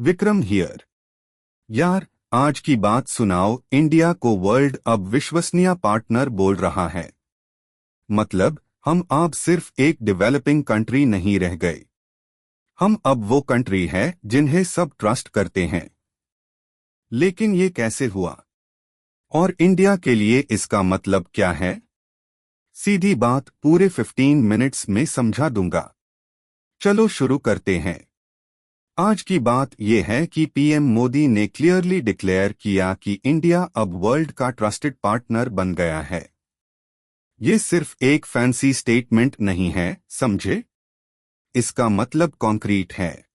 Vikram here. यार, आज की बात सुनाओ। इंडिया को वर्ल्ड अब विश्वसनीय पार्टनर बोल रहा है। मतलब हम अब सिर्फ एक डेवलपिंग कंट्री नहीं रह गए। हम अब वो कंट्री है जिन्हें सब ट्रस्ट करते हैं। लेकिन ये कैसे हुआ? और इंडिया के लिए इसका मतलब क्या है? सीधी बात पूरे 15 मिनट्स में समझा दूंगा। चलो शुरू करते हैं। आज की बात यह है कि पीएम मोदी ने क्लियरली डिक्लेयर किया कि इंडिया अब वर्ल्ड का ट्रस्टेड पार्टनर बन गया है। ये सिर्फ एक फैंसी स्टेटमेंट नहीं है, समझे? इसका मतलब कॉन्क्रीट है।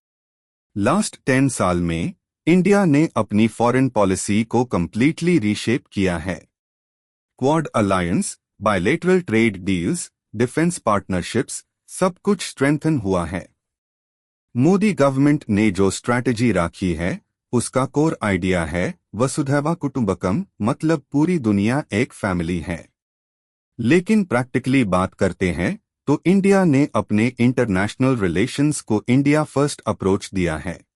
लास्ट 10 साल में इंडिया ने अपनी फॉरेन पॉलिसी को कंप्लीटली रीशेप किया है। Quad alliance, bilateral trade deals, defence partnerships, सब कुछ स्ट्रेंथन हुआ है। मोदी गवर्नमेंट ने जो स्ट्रैटेजी रखी है उसका कोर आइडिया है वसुधैव कुटुंबकम, मतलब पूरी दुनिया एक फैमिली है। लेकिन प्रैक्टिकली बात करते हैं तो इंडिया ने अपने इंटरनेशनल रिलेशंस को इंडिया फर्स्ट अप्रोच दिया है।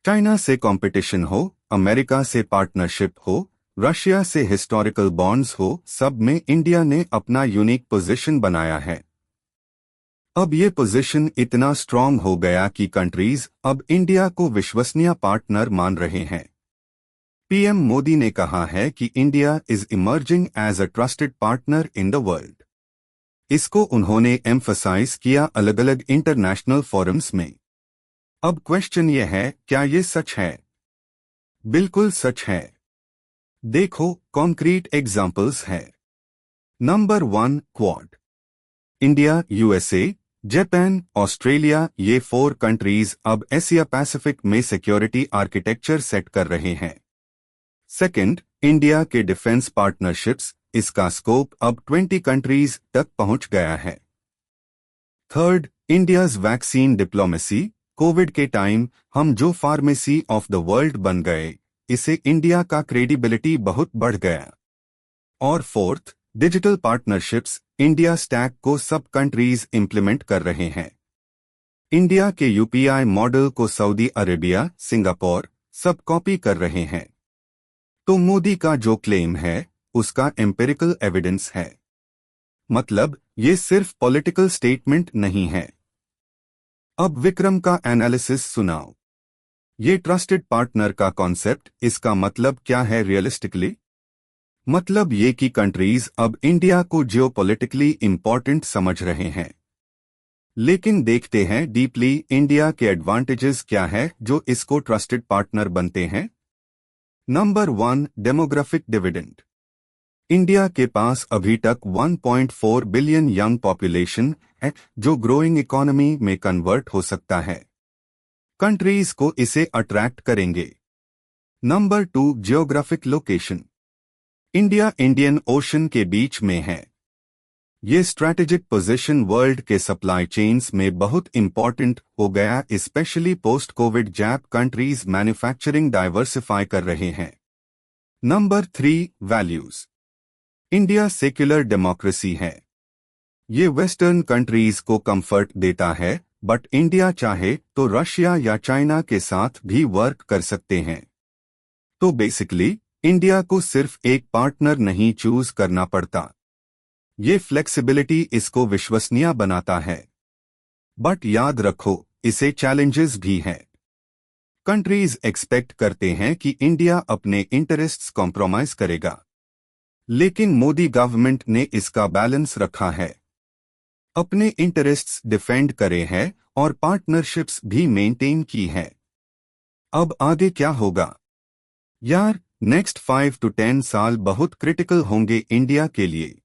चाइना से कंपटीशन हो, अमेरिका से पार्टनरशिप हो, रशिया से हिस्टोरिकल बॉन्ड्स हो, सब में इंडिया ने अपना यूनिक पोजीशन बनाया है। अब ये पोजीशन इतना स्ट्रांग हो गया कि कंट्रीज अब इंडिया को विश्वसनीय पार्टनर मान रहे हैं। पीएम मोदी ने कहा है कि India is emerging as a trusted partner in the world. इसको उन्होंने एम्फसाइज किया अलग अलग इंटरनेशनल फोरम्स में। अब क्वेश्चन ये है, क्या ये सच है? बिल्कुल सच है। देखो, कॉन्क्रीट एग्जांपल्स है। Number 1, quad. India, USA, Japan, Australia, ये 4 कंट्रीज अब एशिया पैसिफिक में सिक्योरिटी आर्किटेक्चर सेट कर रहे हैं। सेकंड, इंडिया के डिफेंस पार्टनरशिप्स, इसका स्कोप अब 20 कंट्रीज तक पहुंच गया है। Third, India's vaccine diplomacy, Covid के टाइम हम जो फार्मेसी ऑफ द वर्ल्ड बन गए, इससे इंडिया का क्रेडिबिलिटी बहुत बढ़ गया। और fourth, digital partnerships, India stack को सब कंट्रीज इंप्लीमेंट कर रहे हैं। इंडिया के यूपीआई मॉडल को सऊदी अरेबिया, सिंगापुर सब कॉपी कर रहे हैं। तो मोदी का जो क्लेम है उसका एम्पिरिकल एविडेंस है। मतलब ये सिर्फ पॉलिटिकल स्टेटमेंट नहीं है। अब विक्रम का एनालिसिस सुनाओ। ये ट्रस्टेड पार्टनर का कॉन्सेप्ट, इसका मतलब क्या है रियलिस्टिकली? मतलब ये कि कंट्रीज अब इंडिया को जियोपॉलिटिकली इंपॉर्टेंट समझ रहे हैं। लेकिन देखते हैं डीपली इंडिया के एडवांटेजेस क्या है जो इसको ट्रस्टेड पार्टनर बनते हैं। Number 1, demographic dividend. इंडिया के पास अभी तक 1.4 बिलियन यंग पॉपुलेशन है जो ग्रोइंग इकोनॉमी में कन्वर्ट हो सकता है। कंट्रीज को इसे अट्रैक्ट करेंगे। Number 2, geographic location. India Indian ocean के बीच में है। ये स्ट्रैटेजिक पोजीशन वर्ल्ड के सप्लाई चेन्स में बहुत इंपॉर्टेंट हो गया, specially post Covid JAP countries manufacturing diversify कर रहे हैं। Number 3, values. India secular democracy है। ये वेस्टर्न कंट्रीज को कंफर्ट देता है, बट इंडिया चाहे तो रशिया या चाइना के साथ भी वर्क कर सकते हैं। तो बेसिकली इंडिया को सिर्फ एक पार्टनर नहीं चूज करना पड़ता। ये फ्लेक्सिबिलिटी इसको विश्वसनीय बनाता है। बट याद रखो, इसे चैलेंजेस भी हैं। कंट्रीज एक्सपेक्ट करते हैं कि इंडिया अपने इंटरेस्ट्स कॉम्प्रोमाइज करेगा। लेकिन मोदी गवर्नमेंट ने इसका बैलेंस रखा है। अपने इंटरेस्ट्स डिफेंड करे हैं और पार्टनरशिप्स भी मेंटेन की है। अब आगे क्या होगा? यार, नेक्स्ट 5 to 10 साल बहुत क्रिटिकल होंगे इंडिया के लिए।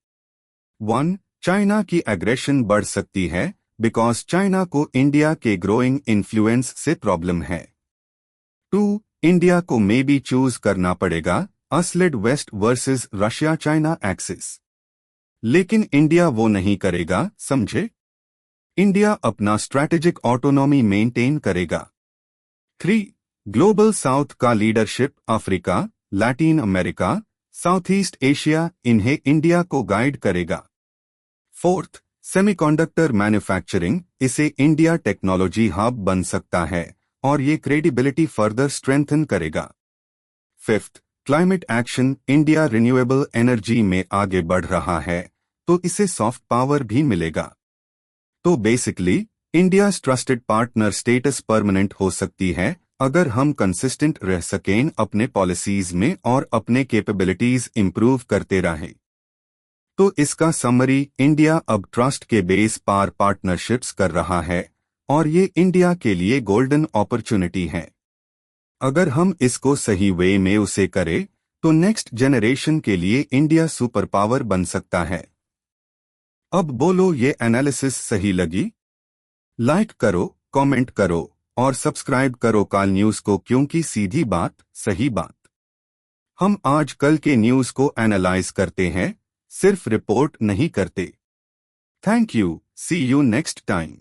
1, चाइना की एग्रेशन बढ़ सकती है बिकॉज चाइना को इंडिया के ग्रोइंग इन्फ्लुएंस से प्रॉब्लम है। 2, इंडिया को मे बी चूज करना पड़ेगा असलिड west versus Russia China axis. लेकिन इंडिया वो नहीं करेगा, समझे? इंडिया अपना स्ट्रैटेजिक ऑटोनॉमी मेंटेन करेगा। 3, ग्लोबल साउथ का leadership, Africa, Latin America, south east Asia, इन्हें इंडिया को गाइड करेगा। 4th, सेमीकंडक्टर मैन्युफैक्चरिंग, इसे इंडिया टेक्नोलॉजी हब बन सकता है और ये क्रेडिबिलिटी फर्दर स्ट्रेंथन करेगा। Fifth, climate action. India renewable energy में आगे बढ़ रहा है, तो इसे सॉफ्ट पावर भी मिलेगा। तो basically India's trusted partner status permanent हो सकती है अगर हम कंसिस्टेंट रह सकें अपने पॉलिसीज में और अपने कैपेबिलिटीज इंप्रूव करते रहें। तो इसका समरी, इंडिया अब ट्रस्ट के बेस पर पार्टनरशिप्स कर रहा है और ये इंडिया के लिए गोल्डन अपॉर्चुनिटी है। अगर हम इसको सही वे में उसे करें तो नेक्स्ट जनरेशन के लिए इंडिया सुपर पावर बन सकता है। अब बोलो, ये एनालिसिस सही लगी? लाइक करो, कमेंट करो और सब्सक्राइब करो काल न्यूज को, क्योंकि सीधी बात सही बात। हम आज कल के न्यूज को एनालाइज करते हैं, सिर्फ रिपोर्ट नहीं करते। Thank you, see you next time.